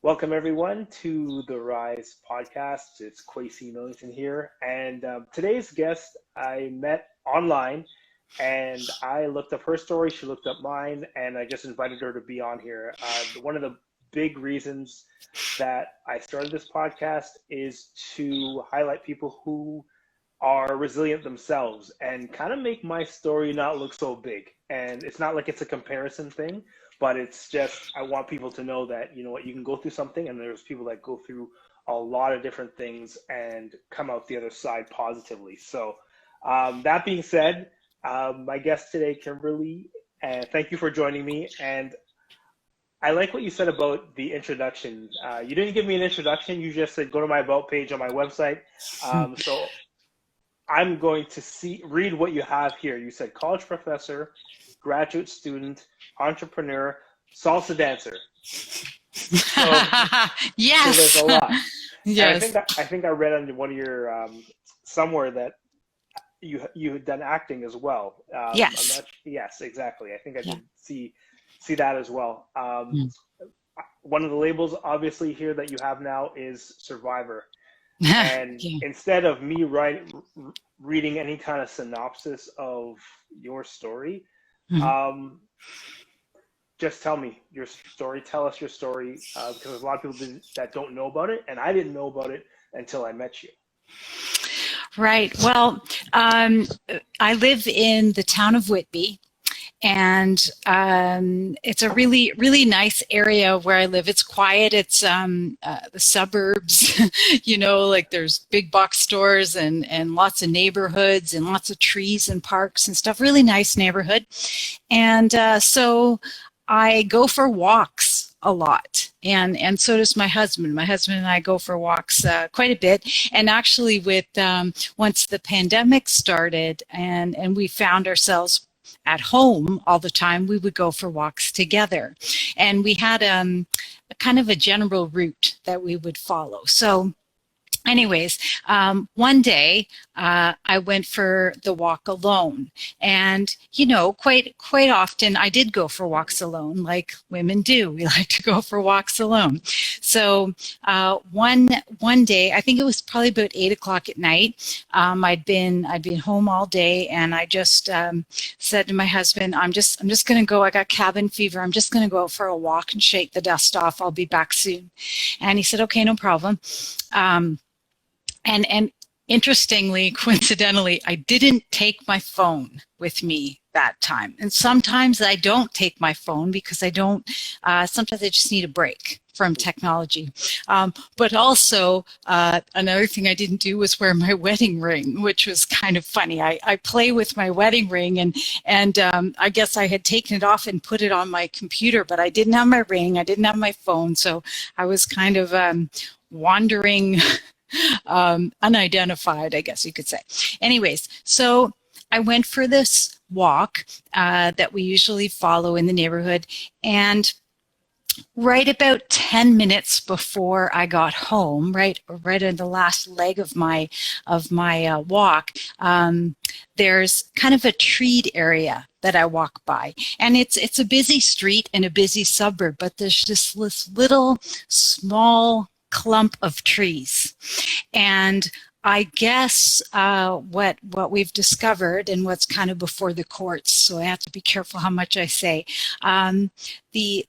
Welcome everyone to the Rise podcast. It's Quasi Millington here, and today's guest I met online, and I looked up her story. She looked up mine, and I just invited her to be on here. One of the big reasons that I started this podcast is to highlight people who are resilient themselves and kind of make my story not look so big. And it's not like it's a comparison thing, but it's just, I want people to know that, you know what, you can go through something and there's people that go through a lot of different things and come out the other side positively. So that being said, my guest today, Kimberly, and thank you for joining me. And I like what you said about the introduction. You didn't give me an introduction. You just said, go to my about page on my website. So I'm going to read what you have here. You said college professor, graduate student, entrepreneur, salsa dancer. So, yes. So there's a lot. Yes. I think I read on one of your somewhere that you had done acting as well. Yes. Yes, exactly. I think I did see that as well. One of the labels obviously here that you have now is survivor. And instead of me reading any kind of synopsis of your story, just tell me your story. Tell us your story, because there's a lot of people that don't know about it, and I didn't know about it until I met you. Right. Well, I live in the town of Whitby. And it's a really, really nice area where I live. It's quiet. It's the suburbs, you know, like there's big box stores and lots of neighborhoods and lots of trees and parks and stuff. Really nice neighborhood. And so I go for walks a lot. And so does my husband. My husband and I go for walks quite a bit. And actually with once the pandemic started and we found ourselves at home all the time, we would go for walks together. And we had a kind of a general route that we would follow. So anyways, one day I went for the walk alone, and you know, quite often I did go for walks alone, like women do. We like to go for walks alone. So one day, I think it was probably about 8 o'clock at night. I'd been home all day, and I just said to my husband, "I'm just going to go. I got cabin fever. I'm just going to go for a walk and shake the dust off. I'll be back soon." And he said, "Okay, no problem." And interestingly, coincidentally, I didn't take my phone with me that time. And sometimes I don't take my phone because I don't, sometimes I just need a break from technology. But also, another thing I didn't do was wear my wedding ring, which was kind of funny. I play with my wedding ring, and I guess I had taken it off and put it on my computer, but I didn't have my ring, I didn't have my phone, so I was kind of wandering unidentified, I guess you could say. Anyways, so I went for this walk that we usually follow in the neighborhood, and right about 10 minutes before I got home, right in the last leg of my walk, there's kind of a treed area that I walk by, and it's a busy street and a busy suburb, but there's just this little small clump of trees. And I guess what we've discovered, and what's kind of before the courts, so I have to be careful how much I say, the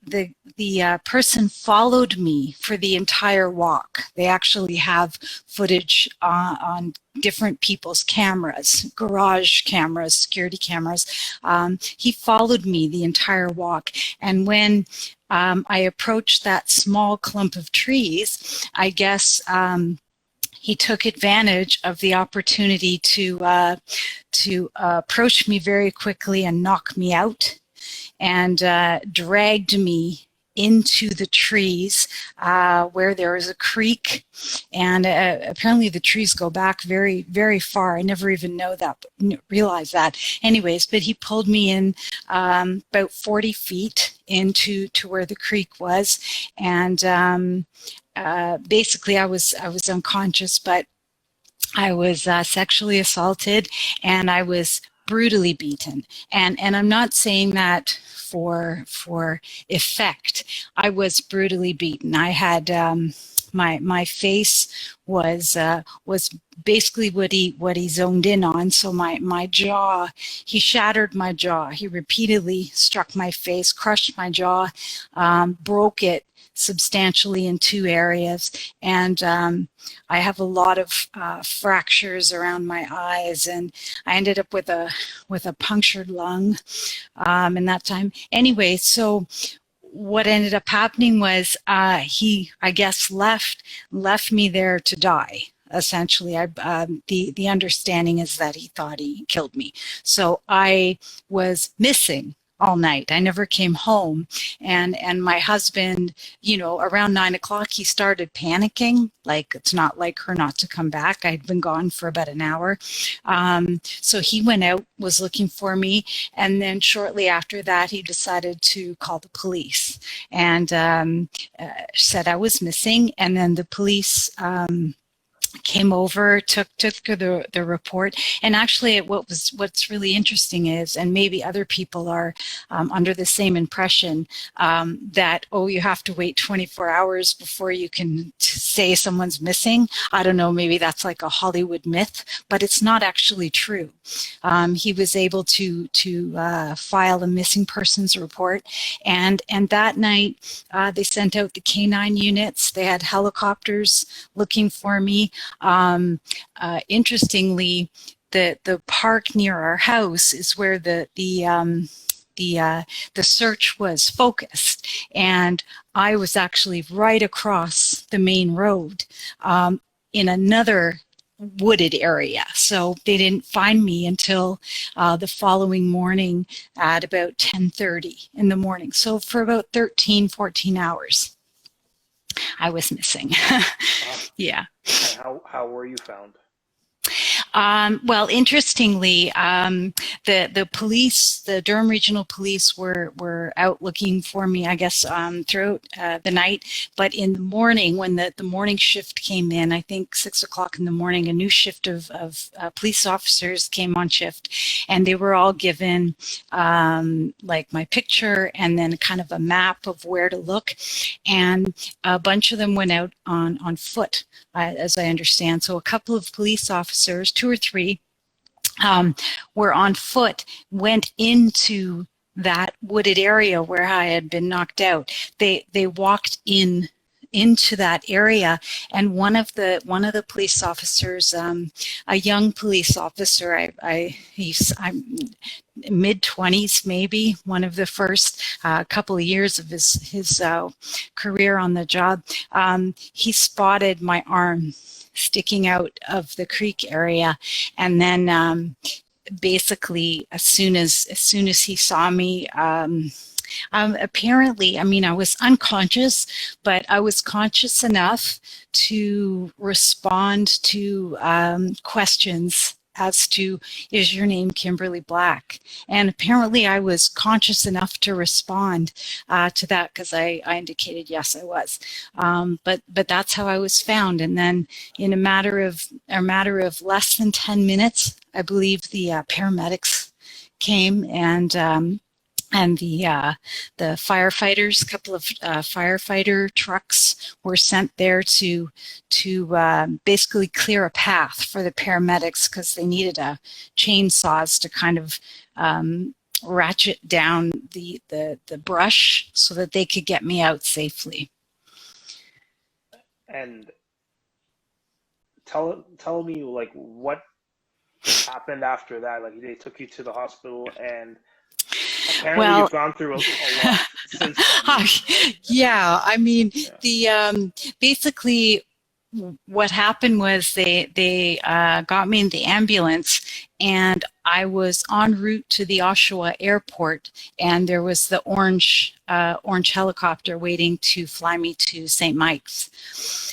person followed me for the entire walk. They actually have footage on different people's cameras, garage cameras, security cameras. He followed me the entire walk, and when I approached that small clump of trees, I guess he took advantage of the opportunity to approach me very quickly and knock me out, and dragged me into the trees where there is a creek, and apparently the trees go back very, very far. I never even realized that. Anyways, but he pulled me in about 40 feet into where the creek was, and basically I was unconscious, but I was sexually assaulted, and I was brutally beaten. And I'm not saying that for effect. I was brutally beaten. I had my face was basically what he zoned in on. So my jaw, he shattered my jaw. He repeatedly struck my face, crushed my jaw, broke it substantially in 2 areas, and I have a lot of fractures around my eyes, and I ended up with a punctured lung in that time. Anyway, so what ended up happening was he, I guess, left me there to die. Essentially, the understanding is that he thought he killed me. So I was missing all night. I never came home, and my husband, you know, around 9 o'clock, he started panicking. Like, it's not like her not to come back. I'd been gone for about an hour, so he went out, was looking for me, and then shortly after that, he decided to call the police and said I was missing, and then the police came over, took the report. And actually, what's really interesting is, and maybe other people are under the same impression, that, oh, you have to wait 24 hours before you can say someone's missing. I don't know, maybe that's like a Hollywood myth, but it's not actually true. He was able to file a missing persons report, and that night they sent out the canine units. They had helicopters looking for me. Interestingly, the park near our house is where the search was focused, and I was actually right across the main road in another wooded area. So they didn't find me until the following morning at about 10:30 in the morning. So for about 13-14 hours, I was missing. Yeah. And how were you found? Well, interestingly, the police, the Durham Regional Police, were out looking for me, I guess, throughout the night. But in the morning, when the morning shift came in, I think 6 o'clock in the morning, a new shift of police officers came on shift, and they were all given like my picture and then kind of a map of where to look, and a bunch of them went out on foot, as I understand. So a couple of police officers, 2 or 3, were on foot, went into that wooded area where I had been knocked out. They walked into that area, and one of the police officers, a young police officer, I'm mid-20s maybe, one of the first couple of years of his career on the job, he spotted my arm sticking out of the creek area, and then basically as soon as he saw me, apparently, I mean, I was unconscious, but I was conscious enough to respond to questions as to, is your name Kimberly Black? And apparently I was conscious enough to respond to that, because I indicated yes, I was. But that's how I was found. And then in a matter of less than 10 minutes, I believe the paramedics came, and the firefighters, a couple of firefighter trucks were sent there to basically clear a path for the paramedics, because they needed chainsaws to kind of ratchet down the brush so that they could get me out safely. And tell me, like, what happened after that. Like, they took you to the hospital, and apparently you've gone through a lot since then. Yeah, I mean, the basically what happened was they got me in the ambulance, and I was en route to the Oshawa airport, and there was the orange helicopter waiting to fly me to St. Mike's.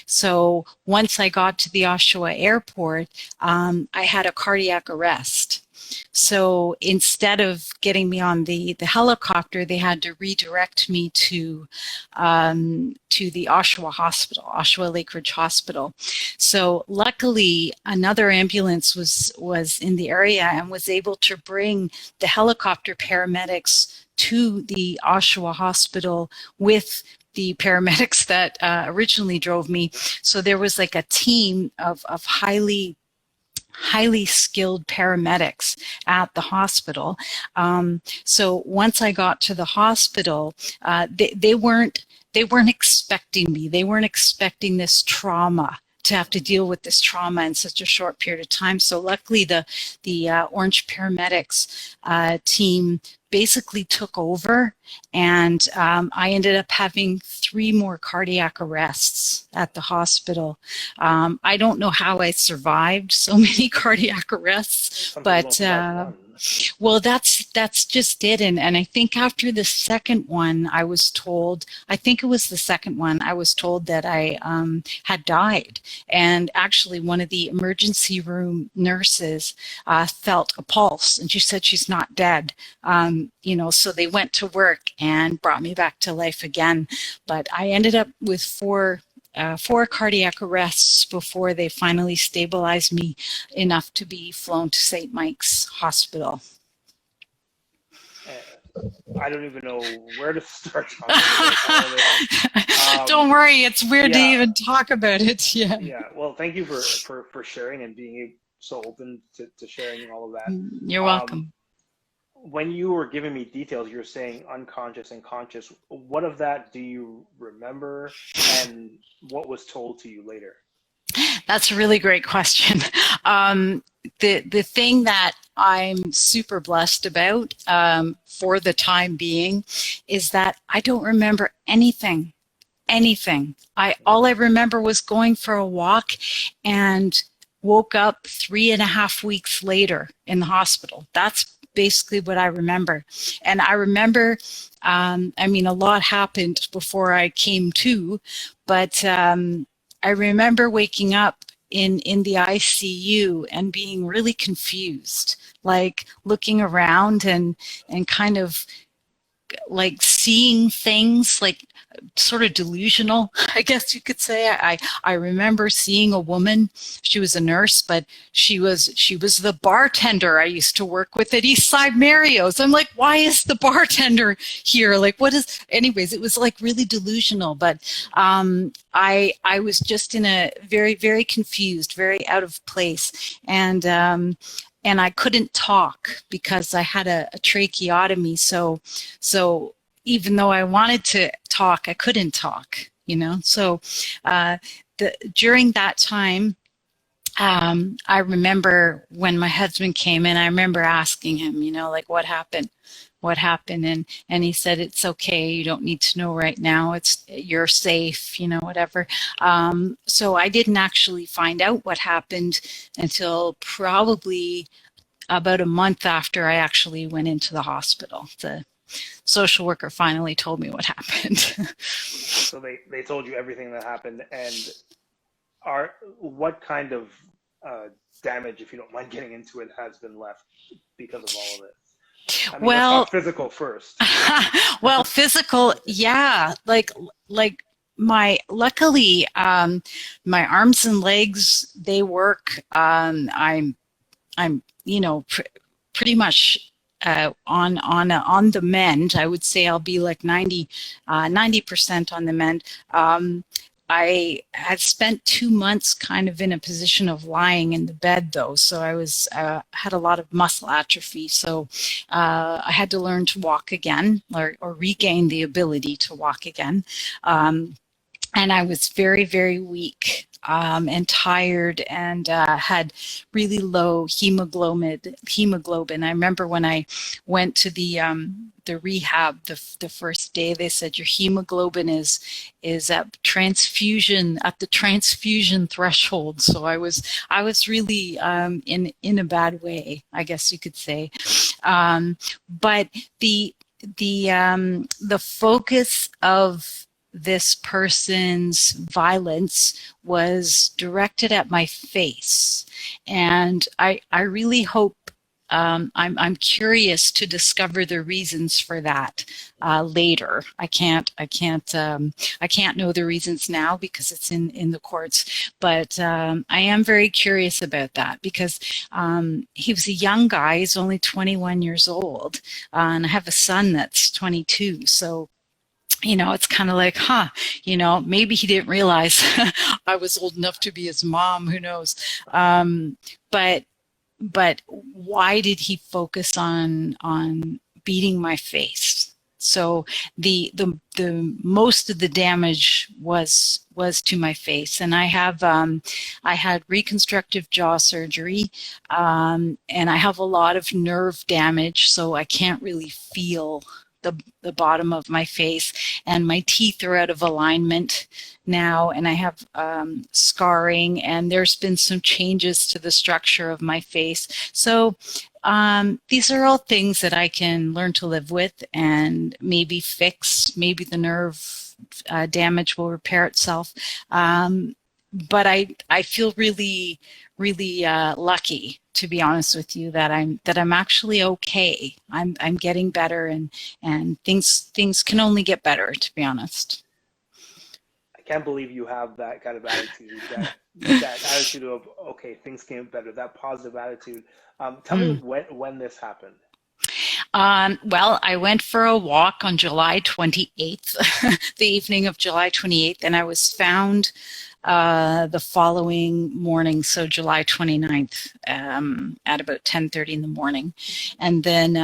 So once I got to the Oshawa airport, I had a cardiac arrest. So instead of getting me on the helicopter, they had to redirect me to the Oshawa Hospital, Oshawa Lake Ridge Hospital. So luckily, another ambulance was in the area and was able to bring the helicopter paramedics to the Oshawa Hospital with the paramedics that originally drove me. So there was like a team of highly skilled paramedics at the hospital. So once I got to the hospital, they weren't expecting me. They weren't expecting this trauma, to have to deal with this trauma in such a short period of time. So luckily, the Orange paramedics team basically took over, and I ended up having 3 more cardiac arrests at the hospital. I don't know how I survived so many cardiac arrests, but well, that's just it. And I think after the second one, I was told, I think it was the second one, I was told that I had died. And actually, one of the emergency room nurses felt a pulse, and she said she's not dead. So they went to work and brought me back to life again. But I ended up with 4 cardiac arrests before they finally stabilized me enough to be flown to St. Mike's Hospital. I don't even know where to start talking about all this. Don't worry, it's weird to even talk about it. Yeah. Yeah. Well, thank you for sharing and being so open to sharing all of that. You're welcome. When you were giving me details, you were saying unconscious and conscious. What of that do you remember, and what was told to you later? That's a really great question. The thing that I'm super blessed about for the time being is that I don't remember anything. All I remember was going for a walk and woke up 3.5 weeks later in the hospital. That's basically what I remember. And I remember, a lot happened before I came to, but I remember waking up in the ICU and being really confused, like looking around and kind of like seeing things, like sort of delusional, I guess you could say. I remember seeing a woman. She was a nurse, but she was the bartender I used to work with at Eastside Mario's. I'm like, why is the bartender here? Like, what is? Anyways, it was like really delusional. But I was just in a very, very confused, very out of place, and I couldn't talk because I had a tracheotomy. So even though I wanted to talk, I couldn't talk, So during that time, I remember when my husband came in, I remember asking him, like, what happened? And he said, it's okay. You don't need to know right now. You're safe, whatever. So I didn't actually find out what happened until probably about a month after I actually went into the hospital. The social worker finally told me what happened. So they told you everything that happened, and what kind of damage, if you don't mind getting into it, has been left because of all of it? Let's talk physical first. Well, physical, yeah. Like luckily, my arms and legs, they work. I'm pretty much on the mend. I would say I'll be like 90% on the mend. I had spent 2 months kind of in a position of lying in the bed, though, so I was had a lot of muscle atrophy. So I had to learn to walk again, or regain the ability to walk again. And I was very, very weak and tired, and had really low hemoglobin. I remember when I went to the rehab the first day, they said your hemoglobin is at the transfusion threshold. So I was really in a bad way, I guess you could say. But the focus of this person's violence was directed at my face, and I really hope I'm curious to discover the reasons for that later. I can't know the reasons now because it's in the courts, but I am very curious about that because he was a young guy. He's only 21 years old, and I have a son that's 22. So it's kind of like, maybe he didn't realize I was old enough to be his mom. Who knows? But why did he focus on beating my face? So the most of the damage was to my face, and I had reconstructive jaw surgery, and I have a lot of nerve damage, so I can't really feel the bottom of my face, and my teeth are out of alignment now, and I have scarring, and there's been some changes to the structure of my face. So these are all things that I can learn to live with and maybe fix. Maybe the nerve damage will repair itself. But I feel really lucky, to be honest with you, that I'm actually okay. I'm getting better, and things can only get better, to be honest. I can't believe you have that kind of attitude, that attitude of, okay, things can get better, that positive attitude. Tell me when this happened. Well, I went for a walk on July 28th, the evening of July 28th, and I was found the following morning, so July 29th, at about 10:30 in the morning. And then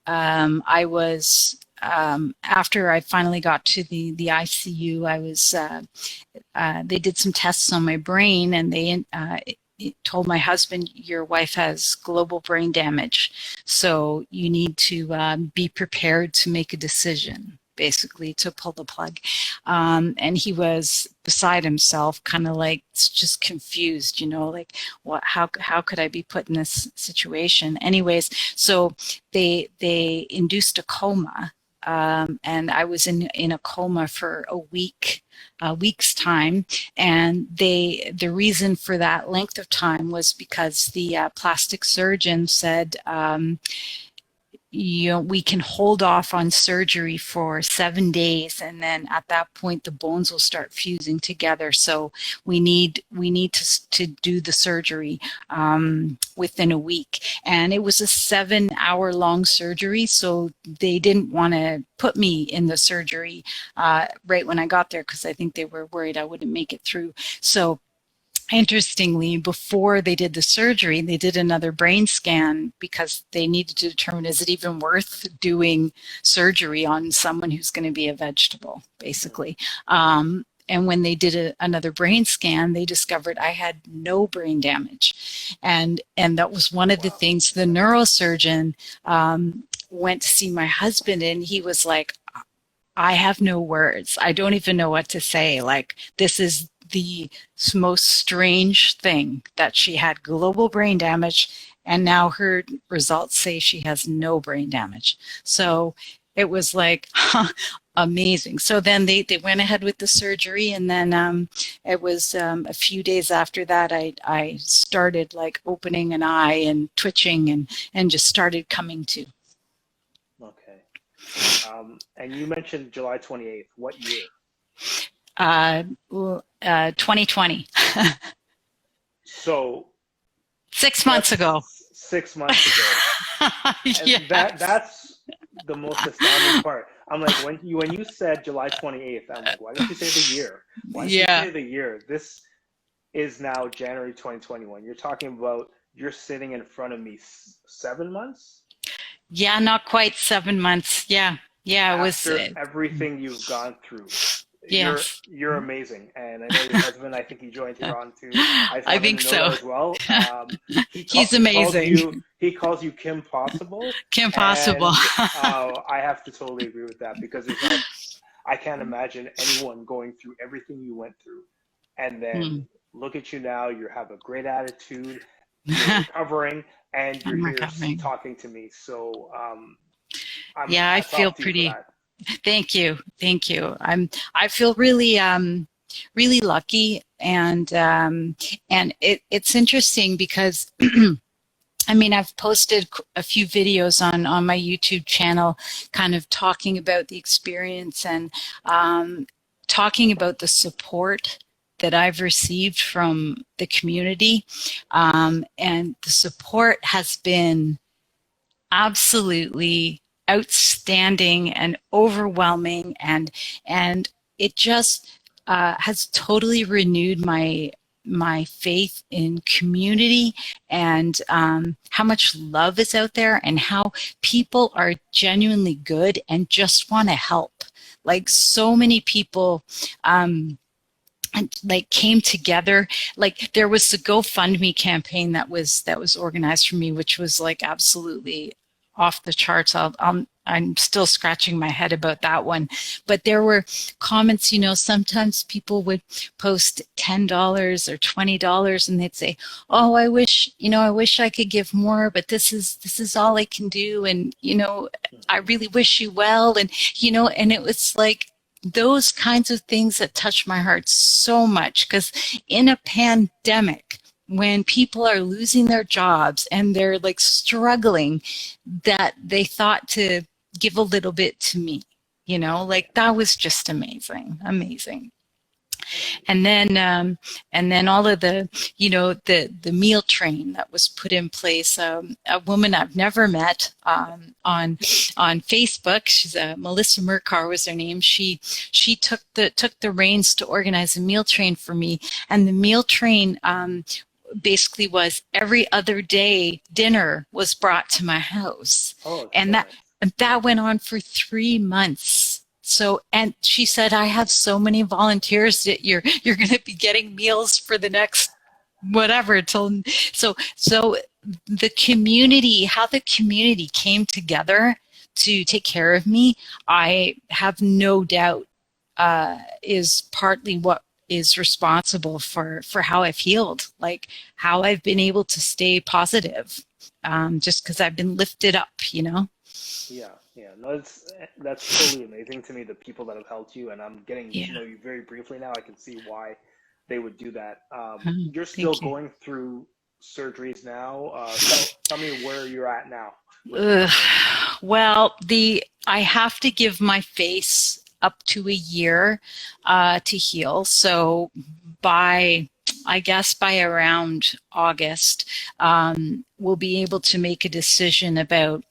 I was, after I finally got to the ICU, I was, they did some tests on my brain, and they told my husband, your wife has global brain damage, so you need to be prepared to make a decision, basically to pull the plug. And he was beside himself, kind of like just confused, like how could I be put in this situation? Anyways, so they induced a coma, and I was in a coma for a week's time, and the reason for that length of time was because the plastic surgeon said, we can hold off on surgery for 7 days, and then at that point the bones will start fusing together. So we need to do the surgery within a week. And it was a 7-hour-long surgery, so they didn't want to put me in the surgery right when I got there because I think they were worried I wouldn't make it through. So interestingly, before they did the surgery, they did another brain scan because they needed to determine, is it even worth doing surgery on someone who's going to be a vegetable, basically. And when they did another brain scan, they discovered I had no brain damage. And that was one of the things the neurosurgeon went to see my husband, and he was like, I have no words. I don't even know what to say. Like, this is the most strange thing, that she had global brain damage, and now her results say she has no brain damage. So it was like, amazing. So then they went ahead with the surgery, and then it was a few days after that I started like opening an eye and twitching and just started coming to. Okay. And you mentioned July 28th. What year? 2020. So 6 months ago. 6 months ago. Yes. That's the most astounding part. I'm like, when you said July 28th, I'm like, why didn't you say the year? Why didn't you say the year? This is now January 2021. You're talking about, you're sitting in front of me 7 months? Yeah, not quite 7 months. Yeah. It was everything you've gone through. Yes. You're amazing, and I know your husband. I think he joined here on too. I think so as well. He's amazing. He calls you Kim Possible. Kim Possible. I have to totally agree with that, because I can't imagine anyone going through everything you went through, and then look at you now. You have a great attitude. You're recovering, and you're here talking to me. So I feel pretty. Thank you. I feel really really lucky, and it's interesting because I mean, I've posted a few videos on my YouTube channel kind of talking about the experience and talking about the support that I've received from the community. And the support has been absolutely outstanding and overwhelming, and it just has totally renewed my faith in community and how much love is out there and how people are genuinely good and just want to help. Like so many people and like came together. Like there was the GoFundMe campaign that was organized for me, which was like absolutely off the charts. I'm still scratching my head about that one. But there were comments, sometimes people would post $10 or $20 and they'd say, "Oh, I wish I could give more, but this is all I can do, and I really wish you well." And it was like those kinds of things that touch my heart so much, because in a pandemic, when people are losing their jobs and they're like struggling, that they thought to give a little bit to me, like that was just amazing. And then all of the meal train that was put in place. A woman I've never met on Facebook. She's Melissa Mercar was her name. She took the reins to organize a meal train for me, and the meal train basically was every other day dinner was brought to my house. Oh, and so that nice. and that went on for 3 months. So, and she said, "I have so many volunteers that you're going to be getting meals for the next whatever till." So the community, how the community came together to take care of me, I have no doubt is partly what is responsible for how I've healed, like how I've been able to stay positive, just because I've been lifted up. Yeah, yeah. No, that's totally amazing to me, the people that have helped you, and I'm getting to Yeah. know you very briefly now. I can see why they would do that. Oh, You're still thank you. going through surgeries now. Tell me where you're at now with Ugh. recovery. Well, I have to give my face up to a year to heal. So by I guess by around August, we'll be able to make a decision about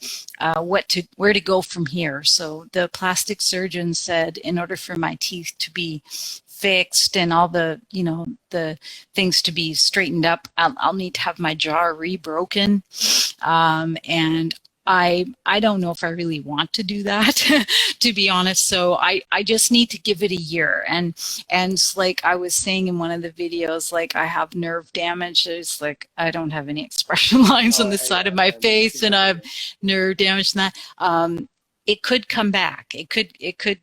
where to go from here. So the plastic surgeon said, in order for my teeth to be fixed and all the things to be straightened up, I'll need to have my jaw rebroken, and I don't know if I really want to do that, to be honest. So I just need to give it a year. And like I was saying in one of the videos, like I have nerve damage. It's like I don't have any expression lines on Oh, the side of yeah, my I've face, seen and that I have video. nerve damage and that. It could come back. It could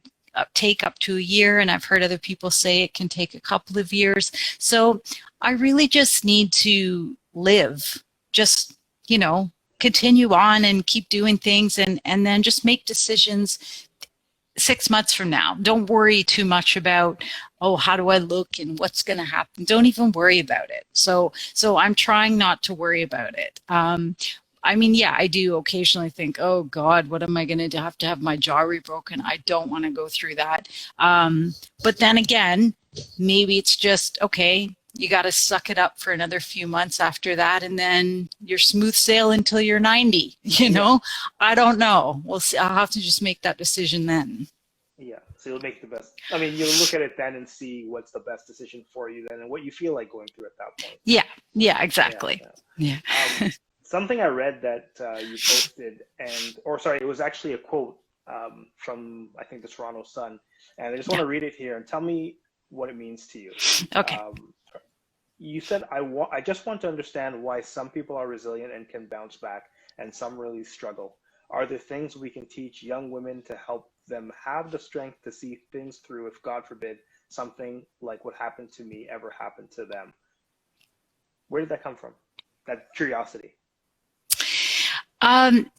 take up to a year, and I've heard other people say it can take a couple of years. So I really just need to live. Just, you know, continue on and keep doing things, and then just make decisions 6 months from now. Don't worry too much about, oh, how do I look and what's going to happen. Don't even worry about it. So I'm trying not to worry about it. I mean, yeah, I do occasionally think, oh God, what am I going to have my jaw rebroken? I don't want to go through that. But then again, maybe it's just, okay, you got to suck it up for another few months after that, and then you're smooth sail until you're 90. Yeah, I don't know. We'll see. I'll have to just make that decision then. yeah. So you'll make the best. I mean, you'll look at it then and see what's the best decision for you then, and what you feel like going through at that point. Yeah, yeah, Yeah, exactly. yeah. Yeah. Something I read that you posted, or sorry, it was actually a quote from I think the Toronto Sun, and I just want Yeah. to read it here and tell me what it means to you. Okay. Um, you said, I just want to understand why some people are resilient and can bounce back, and some really struggle. Are there things we can teach young women to help them have the strength to see things through if, God forbid, something like what happened to me ever happened to them? Where did that come from? That curiosity. Um,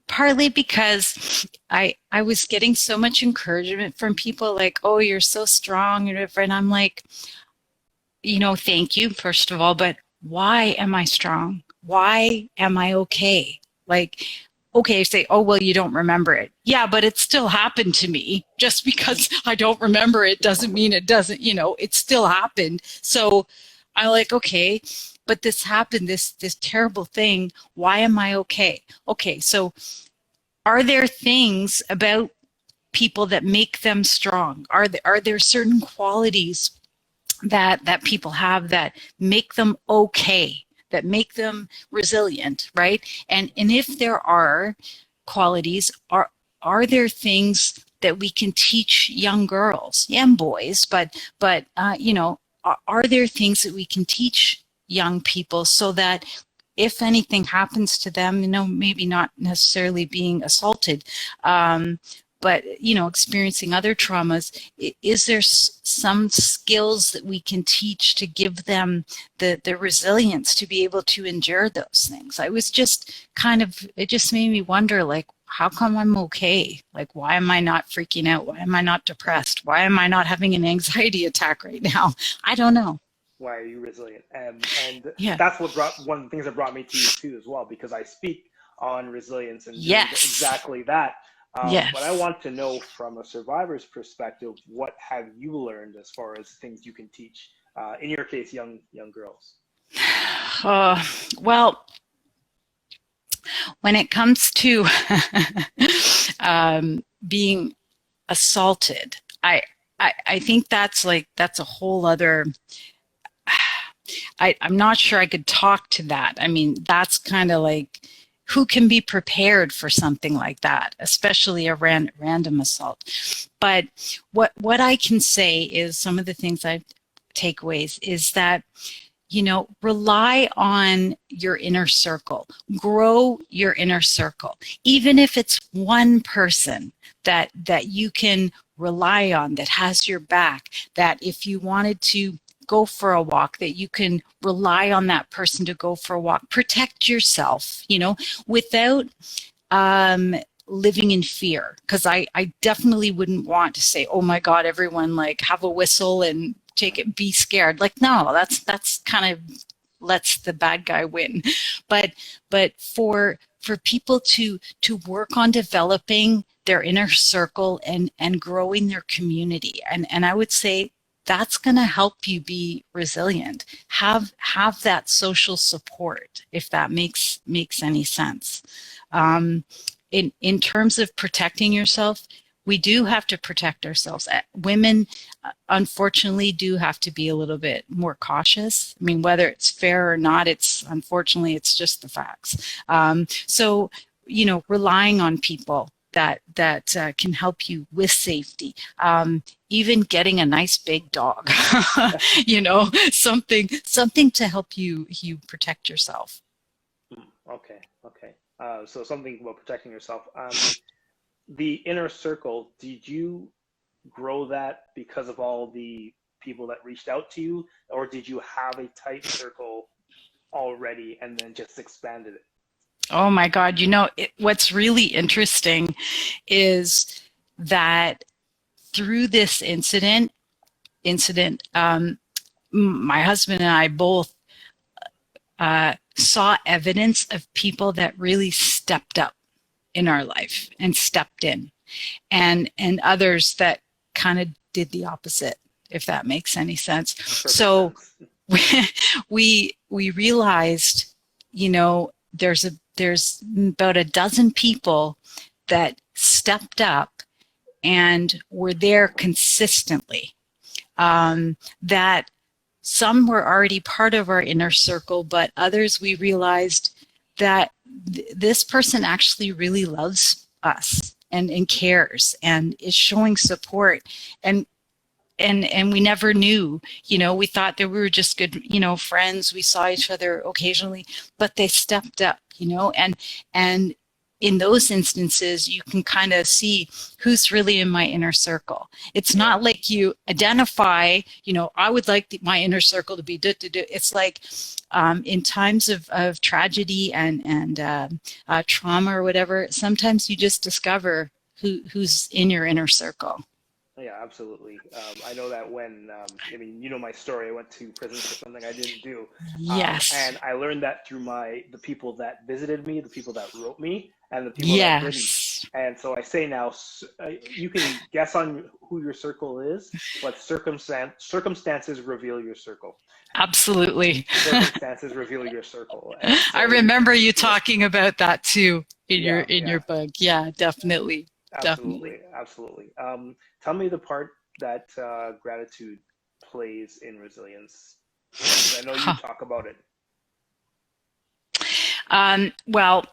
Partly because I was getting so much encouragement from people like, oh, you're so strong and whatever. And I'm like, thank you, first of all, but why am I strong? why am I okay? Like, okay, say, oh, well, you don't remember it. Yeah, but it still happened to me. Just because I don't remember it doesn't mean it doesn't, it still happened. So I'm like, okay, but this happened, this terrible thing. Why am I okay? Okay, so are there things about people that make them strong? Are there certain qualities that people have that make them okay, that make them resilient, right? And if there are qualities, are there things that we can teach young girls and boys, but are there things that we can teach young people so that if anything happens to them, maybe not necessarily being assaulted, but experiencing other traumas, is there some skills that we can teach to give them the resilience to be able to endure those things? I was just it just made me wonder, like, how come I'm okay? Like, why am I not freaking out? Why am I not depressed? Why am I not having an anxiety attack right now? I don't know. Why are you resilient? And Yeah. that's one of the things that brought me to you too as well, because I speak on resilience and Yes. exactly that. Yes. But I want to know from a survivor's perspective, what have you learned as far as things you can teach, in your case, young girls? Well, when it comes to being assaulted, I think that's a whole other. I'm not sure I could talk to that. I mean, that's kind of like, who can be prepared for something like that, especially a random assault? But what I can say is, some of the things I takeaways is that, rely on your inner circle, grow your inner circle, even if it's one person that you can rely on, that has your back, that if you wanted to go for a walk, that you can rely on that person to go for a walk. Protect yourself, without living in fear. Because I definitely wouldn't want to say, oh my God, everyone, like, have a whistle and take it, be scared. Like, no, that's kind of lets the bad guy win. But for people to work on developing their inner circle and growing their community, and I would say that's going to help you be resilient. Have that social support, if that makes any sense. In terms of protecting yourself, we do have to protect ourselves. Women, unfortunately, do have to be a little bit more cautious. I mean, whether it's fair or not, unfortunately, it's just the facts. So, relying on people that can help you with safety. Even getting a nice big dog, something to help you protect yourself. Okay. So something about protecting yourself. The inner circle, did you grow that because of all the people that reached out to you, or did you have a tight circle already and then just expanded it? Oh my God. What's really interesting is that through this incident, my husband and I both saw evidence of people that really stepped up in our life and stepped in, and others that kind of did the opposite, if that makes any sense. Perfect so sense. we realized, there's about a dozen people that stepped up and were there consistently, that some were already part of our inner circle, but others we realized that this person actually really loves us and cares and is showing support. And we never knew, we thought that we were just good, friends. We saw each other occasionally, but they stepped up, and in those instances, you can kind of see who's really in my inner circle. It's not like you identify, I would like my inner circle to be It's like in times of tragedy and trauma or whatever, sometimes you just discover who's in your inner circle. Yeah, absolutely. I know that when, I mean, you know my story. I went to prison for something I didn't do, Yes. and I learned that through the people that visited me, the people that wrote me, and the people that didn't. Yes. And so I say now, you can guess on who your circle is, but circumstances reveal your circle. Absolutely. Circumstances reveal your circle, and I so remember you yeah, talking about that too yeah, in yeah. your book. Yeah, definitely. Definitely. Absolutely, absolutely. Tell me the part that gratitude plays in resilience, because I know you Huh. talk about it. Well,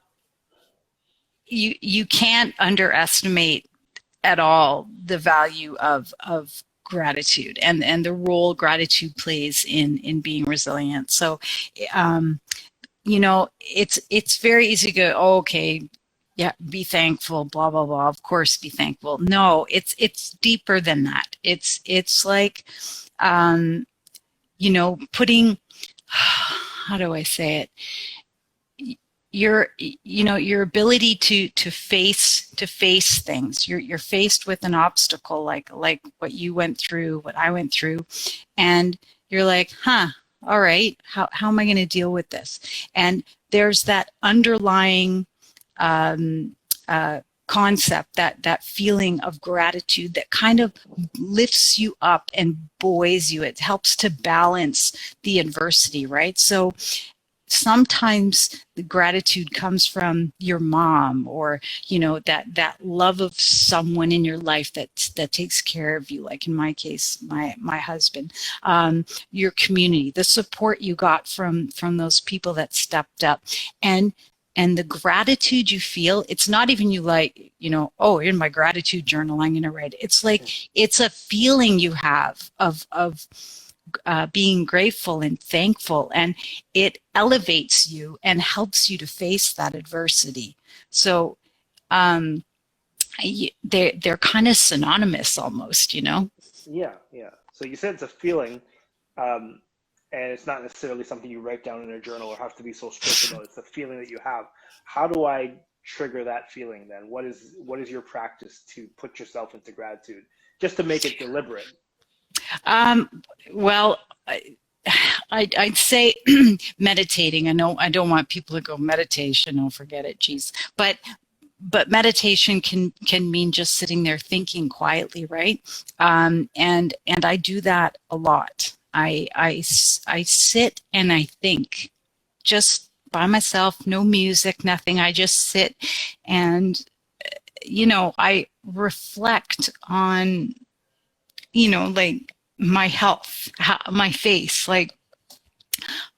you can't underestimate at all the value of gratitude and the role gratitude plays in being resilient. So, um, it's very easy to go, oh, okay, yeah, be thankful, blah blah blah. Of course, be thankful. No, it's deeper than that. It's like, um, putting, how do I say it? Your ability to face things. You're faced with an obstacle like what you went through, what I went through, and you're like, huh, all right, how am I going to deal with this? And there's that underlying um, concept, that feeling of gratitude that kind of lifts you up and buoys you. It helps to balance the adversity, right? So sometimes the gratitude comes from your mom, or that love of someone in your life that takes care of you, like in my case, my husband. Your community, the support you got from those people that stepped up, and the gratitude you feel. It's not even you like, oh, in my gratitude journal I'm going to write it. It's like, it's a feeling you have of being grateful and thankful, and it elevates you and helps you to face that adversity. So um, they're kind of synonymous almost. Yeah, yeah. So you said it's a feeling, um, and it's not necessarily something you write down in a journal or have to be so strict about. It's a feeling that you have. How do I trigger that feeling then? What is your practice to put yourself into gratitude, just to make it deliberate? Well, I'd say meditating. I know I don't want people to go meditation. Oh, forget it, geez. But meditation can mean just sitting there thinking quietly, right? And I do that a lot. I sit and I think, just by myself, no music, nothing. I just sit and I reflect on like my health, my face, like,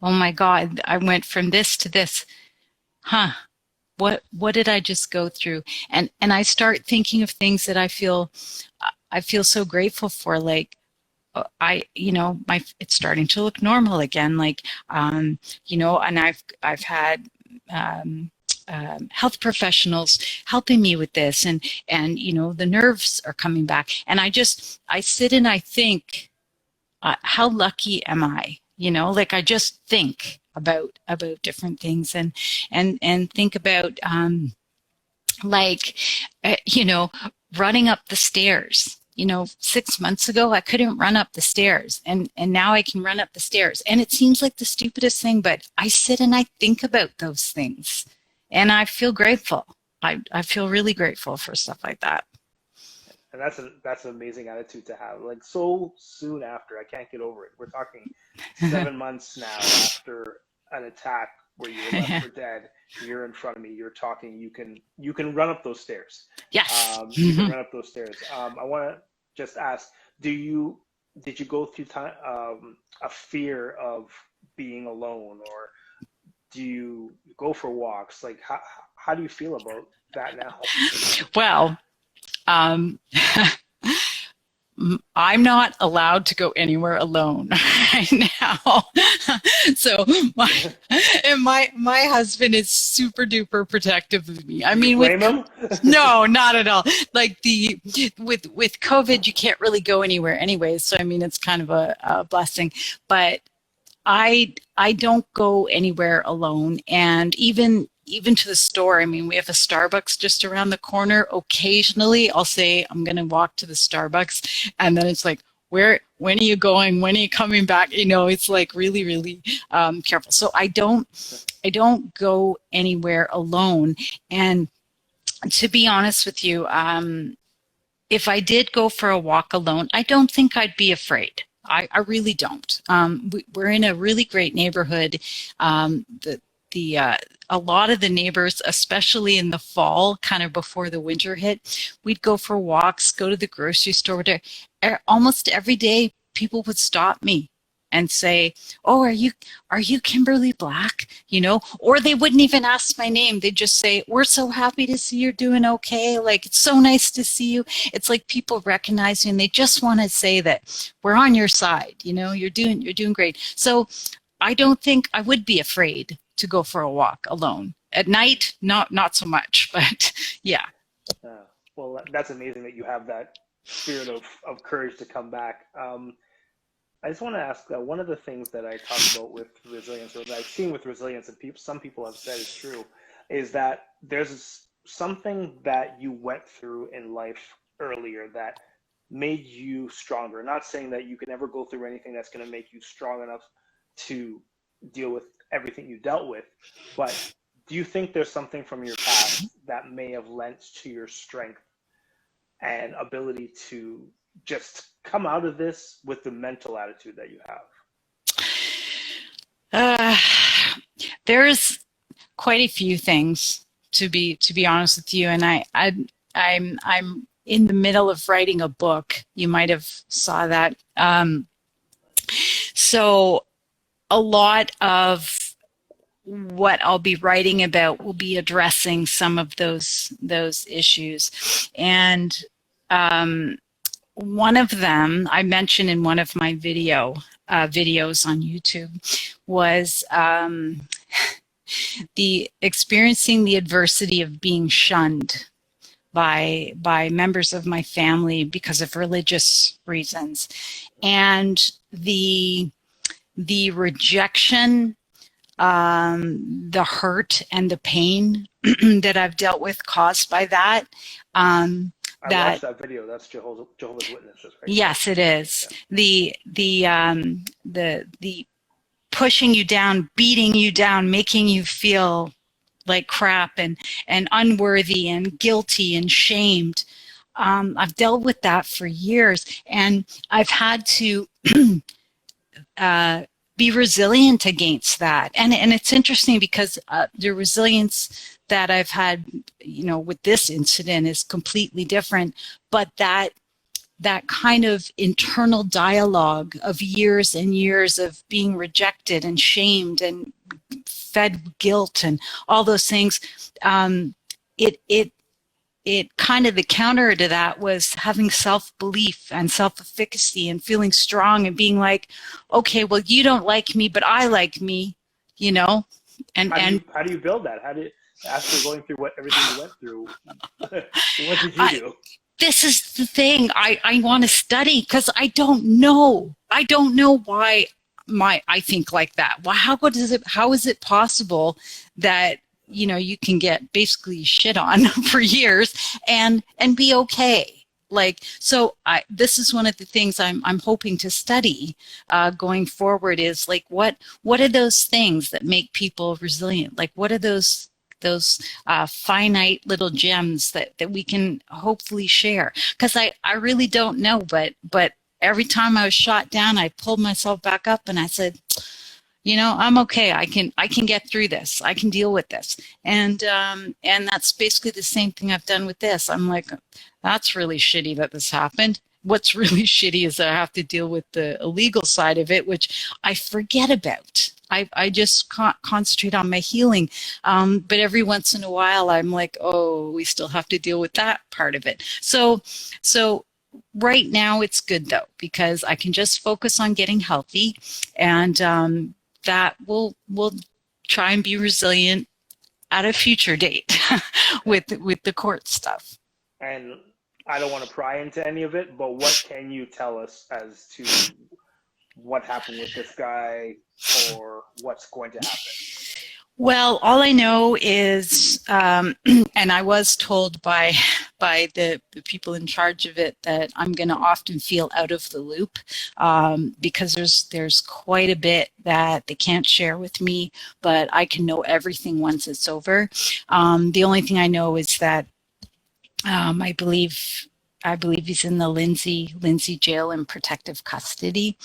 oh my God, I went from this to this. Huh. What did I just go through? And I start thinking of things that I feel so grateful for, like, my it's starting to look normal again, like, and I've had health professionals helping me with this, and the nerves are coming back, and I sit and I think, how lucky am I? Like, I just think about different things, and think about, like, running up the stairs. 6 months ago I couldn't run up the stairs, and now I can run up the stairs. And it seems like the stupidest thing, but I sit and I think about those things, and I feel grateful. I feel really grateful for stuff like that. And that's an amazing attitude to have. Like, so soon after, I can't get over it. We're talking 7 months now after an attack where you were left for dead. You're in front of me. You're talking. You can run up those stairs. Yes. You can run up those stairs. I want to just ask: did you go through a fear of being alone, or do you go for walks? Like, how do you feel about that now? Well, um, I'm not allowed to go anywhere alone right now. So my husband is super duper protective of me. I Do you mean, blame him? no, not at all. Like, with COVID, you can't really go anywhere anyways. So I mean, it's kind of a blessing. But I don't go anywhere alone, and even even to the store. I mean, we have a Starbucks just around the corner. Occasionally, I'll say, I'm going to walk to the Starbucks. And then it's like, when are you going? When are you coming back? You know, it's like really, really careful. So I don't go anywhere alone. And to be honest with you, if I did go for a walk alone, I don't think I'd be afraid. I really don't. We're in a really great neighborhood. A lot of the neighbors, especially in the fall, kind of before the winter hit, we'd go for walks, go to the grocery store. Almost every day, people would stop me and say, "Oh, are you Kimberly Black?" You know, or they wouldn't even ask my name. They'd just say, "We're so happy to see you're doing okay. Like, it's so nice to see you." It's like people recognize you and they just want to say that we're on your side. You know, you're doing great. So I don't think I would be afraid to go for a walk alone. At night, not so much, but yeah. Well, that's amazing that you have that spirit of courage to come back. I just want to ask, one of the things that I talk about with resilience, or that I've seen with resilience, and some people have said is true, is that there's something that you went through in life earlier that made you stronger. Not saying that you can never go through anything that's going to make you strong enough to deal with everything you dealt with, but do you think there's something from your past that may have lent to your strength and ability to just come out of this with the mental attitude that you have? There's quite a few things, to be honest with you, and I'm in the middle of writing a book. You might have saw that. So a lot of what I'll be writing about will be addressing some of those issues, and one of them I mentioned in one of my videos on YouTube was the experiencing the adversity of being shunned by members of my family because of religious reasons, and the rejection, the hurt and the pain that I've dealt with caused by that. I watched that video. That's Jehovah's Witnesses, right? Yes, it is. Yeah. The pushing you down, beating you down, making you feel like crap and unworthy and guilty and shamed. I've dealt with that for years, and I've had to be resilient against that. And it's interesting because the resilience that I've had, you know, with this incident is completely different, but that kind of internal dialogue of years and years of being rejected and shamed and fed guilt and all those things, it kind of, the counter to that was having self-belief and self-efficacy and feeling strong and being like, okay, well, you don't like me, but I like me, you know? And how do you build that? After going through everything you went through, what did you do? This is the thing I want to study, because I don't know. I don't know why I think like that. Well, how is it possible that, you know, you can get basically shit on for years and be okay? Like, so this is one of the things I'm hoping to study going forward, is like, what are those things that make people resilient? Like, what are those finite little gems that we can hopefully share? Because I really don't know, but every time I was shot down, I pulled myself back up and I said, you know, I'm okay. I can get through this. I can deal with this. And that's basically the same thing I've done with this. I'm like, that's really shitty that this happened. What's really shitty is that I have to deal with the illegal side of it, which I forget about. I just concentrate on my healing. But every once in a while, I'm like, oh, we still have to deal with that part of it. So right now it's good though, because I can just focus on getting healthy, and that will try and be resilient at a future date with the court stuff. And I don't want to pry into any of it, but what can you tell us as to what happened with this guy or what's going to happen? Well, all I know is, and I was told by the people in charge of it that I'm going to often feel out of the loop because there's quite a bit that they can't share with me, but I can know everything once it's over. The only thing I know is that I believe he's in the Lindsay jail in protective custody.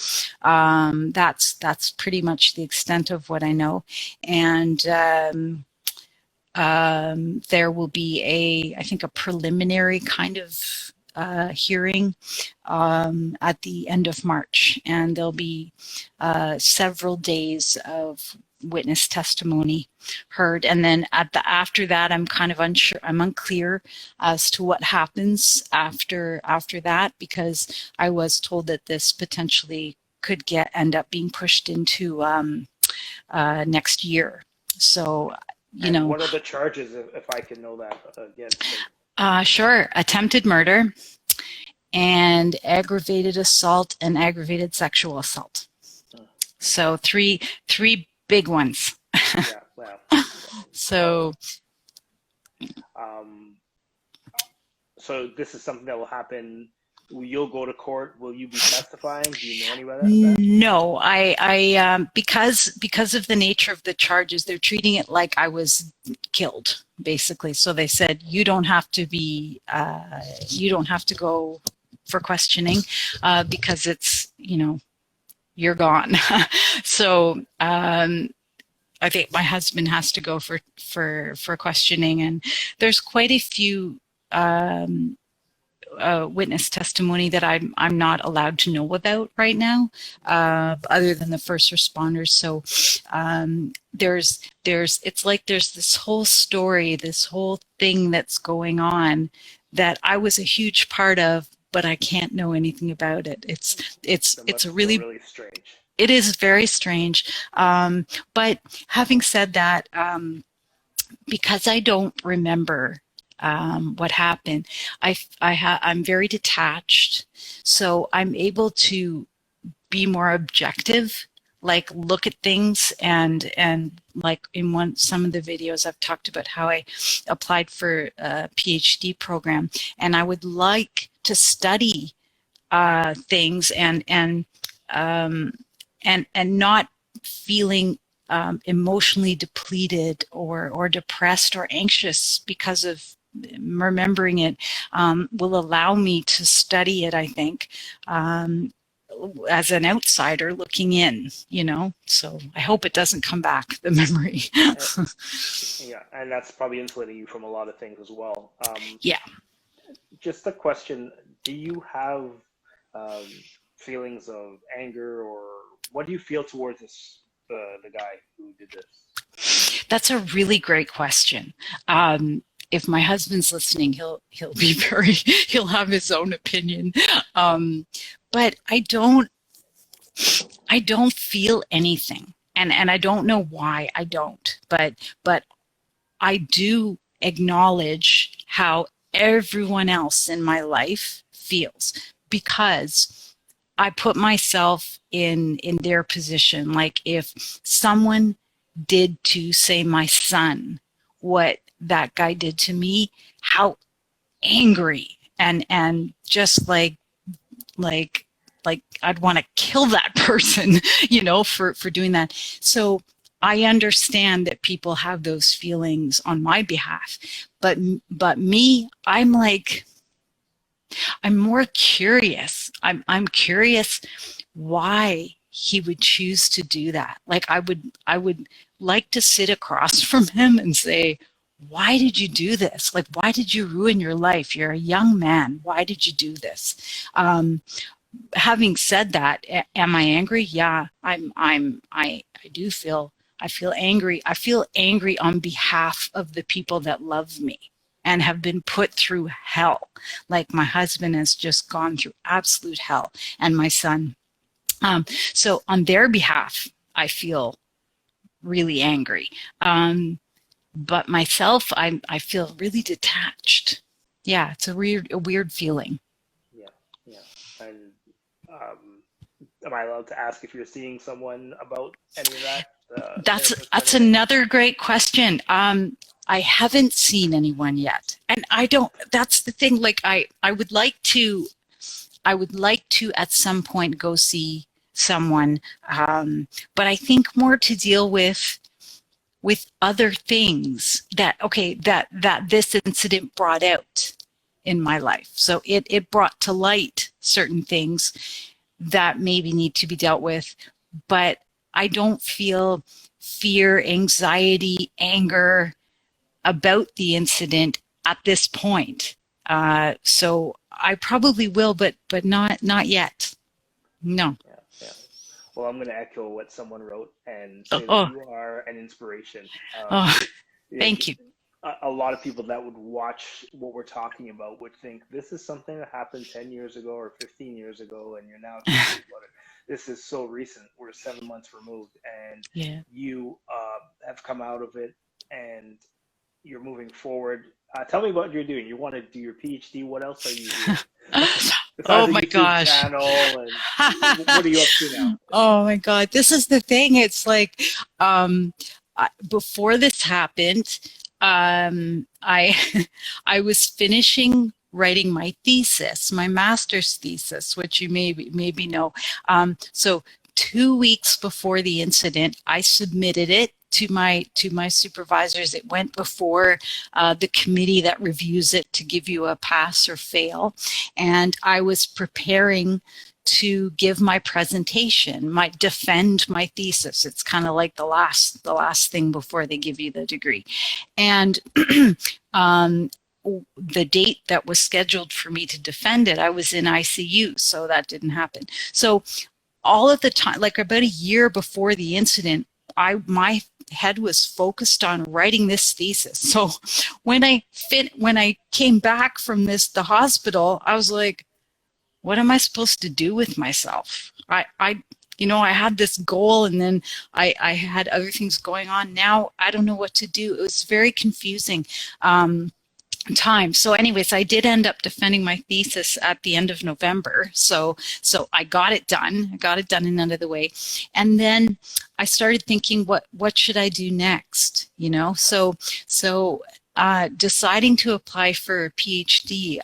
That's pretty much the extent of what I know, and there will be I think a preliminary kind of hearing at the end of March, and there'll be several days of witness testimony heard, and then after that, I'm kind of unsure. I'm unclear as to what happens after that, because I was told that this potentially could end up being pushed into next year. So, And what are the charges, if I can know that against him? Sure. Attempted murder and aggravated assault and aggravated sexual assault. So three big ones. Yeah, wow. So, so this is something that will happen. You'll go to court. Will you be testifying? Do you know any about that? No, I because of the nature of the charges, they're treating it like I was killed, basically. So they said you don't have to go for questioning because it's, you're gone. So I think my husband has to go for questioning, and there's quite a few witness testimony that I'm not allowed to know about right now, other than the first responders. So it's like there's this whole story, this whole thing that's going on that I was a huge part of, but I can't know anything about it. It's a really strange. It is very strange. But having said that, because I don't remember what happened, I'm very detached, so I'm able to be more objective, like look at things, and like in some of the videos I've talked about how I applied for a PhD program, and I would like to study things and not feeling emotionally depleted or depressed or anxious because of remembering it, will allow me to study it, I think, as an outsider looking in, so I hope it doesn't come back, the memory. Yeah, and that's probably insulating you from a lot of things as well. Yeah. Just a question, do you have feelings of anger, or what do you feel towards the guy who did this? That's a really great question. If my husband's listening, he'll have his own opinion. But I don't feel anything, and I don't know why I don't. But I do acknowledge how everyone else in my life feels, because I put myself in their position. Like if someone did to, say, my son what that guy did to me, how angry and just like I'd want to kill that person, for doing that. So I understand that people have those feelings on my behalf, but me, I'm more curious. I'm curious why he would choose to do that. Like I would like to sit across from him and say, why did you do this? Like, why did you ruin your life? You're a young man. Why did you do this? Having said that, am I angry? Yeah, I feel angry. I feel angry on behalf of the people that love me and have been put through hell. Like my husband has just gone through absolute hell, and my son. So on their behalf, I feel really angry. But myself, I feel really detached. Yeah, it's a weird feeling. Yeah. And am I allowed to ask if you're seeing someone about any of that? That's another great question. I haven't seen anyone yet, and I don't. That's the thing. Like I would like to. I would like to at some point go see someone, but I think more to deal with other things that this incident brought out in my life. So it brought to light certain things that maybe need to be dealt with, but I don't feel fear, anxiety, anger about the incident at this point. So I probably will, but not yet. No. Yeah. Well, I'm going to echo what someone wrote and say that Oh, you are an inspiration. thank you. A lot of people that would watch what we're talking about would think this is something that happened 10 years ago or 15 years ago, and you're now talking about it. This is so recent. We're 7 months removed, and you have come out of it, and you're moving forward. Tell me what you're doing. You want to do your PhD. What else are you doing? Oh my gosh. Channel, and what are you up to now? Oh my God. This is the thing. It's like, before this happened, I was finishing writing my thesis, my master's thesis, which you maybe know. So 2 weeks before the incident, I submitted it to my supervisors. It went before the committee that reviews it to give you a pass or fail, and I was preparing to give my presentation, defend my thesis. It's kind of like the last thing before they give you the degree. And the date that was scheduled for me to defend it, I was in ICU, so that didn't happen. So all of the time, like about a year before the incident, my head was focused on writing this thesis. So when I came back from the hospital, I was like, what am I supposed to do with myself? I had this goal, and then I had other things going on. Now I don't know what to do. It was very confusing time. So anyways, I did end up defending my thesis at the end of November. So I got it done. I got it done and out of the way. And then I started thinking, what should I do next? So deciding to apply for a PhD.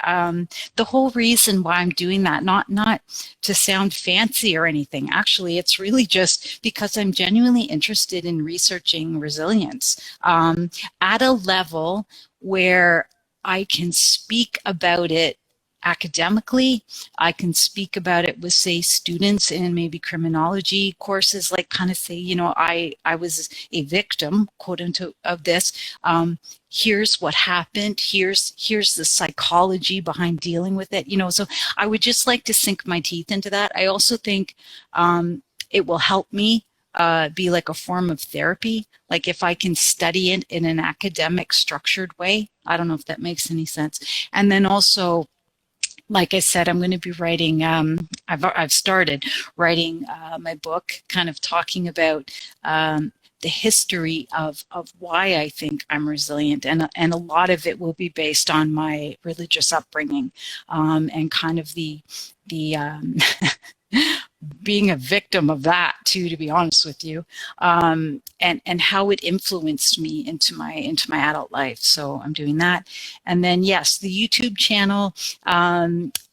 The whole reason why I'm doing that, not to sound fancy or anything. Actually, it's really just because I'm genuinely interested in researching resilience at a level where I can speak about it academically. I can speak about it with, say, students in maybe criminology courses, like kind of say, I was a victim, quote unquote, of this. Here's what happened. Here's the psychology behind dealing with it. So I would just like to sink my teeth into that. I also think it will help me be like a form of therapy. Like if I can study it in an academic structured way. I don't know if that makes any sense. And then also, like I said, I'm going to be writing, I've started writing my book, kind of talking about the history of why I think I'm resilient. And a lot of it will be based on my religious upbringing and kind of the being a victim of that too, to be honest with you, and how it influenced me into my adult life. So I'm doing that. And then yes, the YouTube channel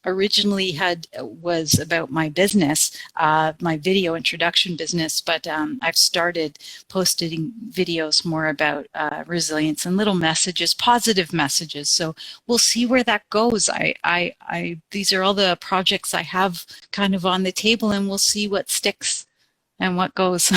originally was about my business, my video introduction business, but I've started posting videos more about resilience and little messages, positive messages. So we'll see where that goes. These are all the projects I have kind of on the table, and we'll see what sticks and what goes.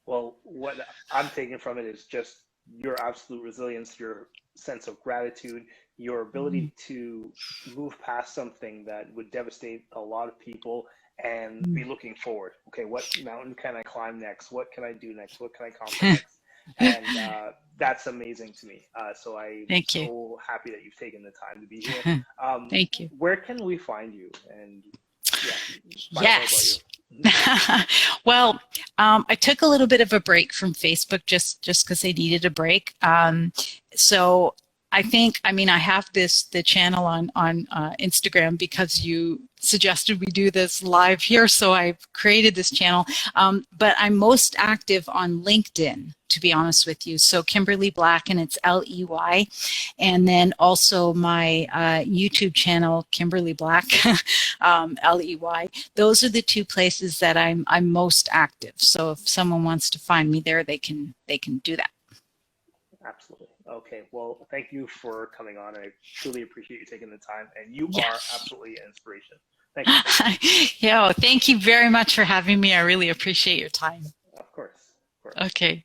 Well, what I'm taking from it is just your absolute resilience, your sense of gratitude, your ability to move past something that would devastate a lot of people and be looking forward. Okay, what mountain can I climb next? What can I do next? What can I conquer next? And that's amazing to me. So I'm so happy that you've taken the time to be here. Thank you. Where can we find you? And yes. Well, I took a little bit of a break from Facebook just because I needed a break. So I mean, I have the channel on Instagram because you suggested we do this live here, so I've created this channel. But I'm most active on LinkedIn, to be honest with you. So Kimberly Black, and it's Ley, and then also my YouTube channel, Kimberly Black, Ley. Those are the two places that I'm most active. So if someone wants to find me there, they can do that. Absolutely. Okay. Well, thank you for coming on. I truly appreciate you taking the time, and you Yeah. are absolutely an inspiration. Thank you so much. Yeah, well, thank you very much for having me. I really appreciate your time. Of course. Of course. Okay.